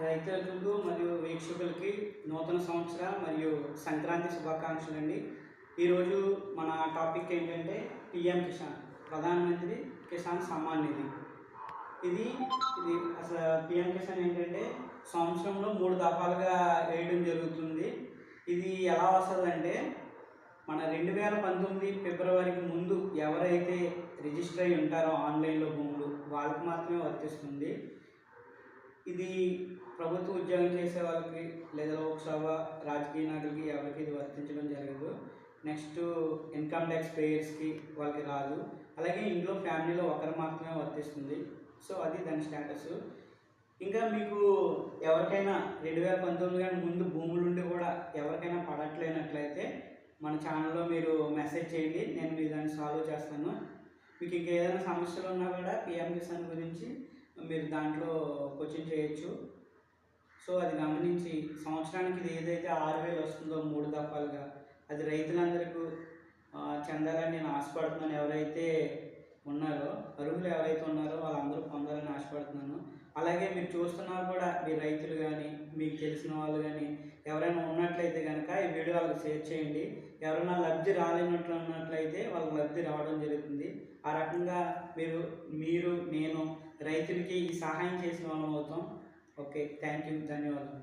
రైతులకు మరియు వీక్షకులకి నూతన సంవత్సర మరియు సంక్రాంతి శుభాకాంక్షలు అండి. ఈరోజు మన టాపిక్ ఏంటంటే పిఎం కిసాన్, ప్రధానమంత్రి కిసాన్ సమ్మాన్ నిధి. ఇది ఇది అసలు పిఎం కిసాన్ ఏంటంటే సంవత్సరంలో 3 దఫాలుగా వేయడం జరుగుతుంది. ఇది ఎలా వస్తుందంటే మన 2019 ఫిబ్రవరికి ముందు ఎవరైతే రిజిస్టర్ అయి ఉంటారో ఆన్లైన్లో భూములు వాళ్ళకి మాత్రమే వర్తిస్తుంది. ఇది ప్రభుత్వ ఉద్యోగం చేసే వాళ్ళకి లేదా లోక్సభ రాజకీయ నాయకులకి ఎవరికి ఇది వర్తించడం జరగదు. నెక్స్ట్ ఇన్కమ్ ట్యాక్స్ పేయర్స్కి వాళ్ళకి రాదు. అలాగే ఇంట్లో ఫ్యామిలీలో ఒకరు మాత్రమే వర్తిస్తుంది. సో అది దాని స్టేటస్. ఇంకా మీకు ఎవరికైనా 2019 కానీ ముందు భూములుండి కూడా ఎవరికైనా పడట్లేనట్లయితే మన ఛానల్లో మీరు మెసేజ్ చేయండి, నేను మీ దాన్ని సాల్వ్ చేస్తాను. మీకు ఇంకేదైనా సమస్యలు ఉన్నా కూడా పిఎం కిసాన్ గురించి మీరు దాంట్లో క్వశ్చన్ చేయొచ్చు. సో అది గమనించి సంవత్సరానికి ఇది ఏదైతే 6,000 వస్తుందో 3 దఫాలుగా అది రైతులందరికీ చెందాలని నేను ఆశపడుతున్నాను. ఎవరైతే ఉన్నారో అర్హులు ఎవరైతే ఉన్నారో వాళ్ళందరూ పొందాలని ఆశపడుతున్నాను. అలాగే మీరు చూస్తున్నారు కూడా మీ రైతులు కానీ మీకు తెలిసిన వాళ్ళు కానీ ఎవరైనా ఉన్నట్లయితే కనుక ఈ వీడియో వాళ్ళకి షేర్ చేయండి. ఎవరైనా లబ్ధి ఉన్నట్లయితే వాళ్ళకి లబ్ధి రావడం జరుగుతుంది. ఆ రకంగా మీరు నేను రైతులకి ఈ సహాయం చేసిన వాళ్ళం అవుతాం. ఓకే, థ్యాంక్ యూ, ధన్యవాదాలు.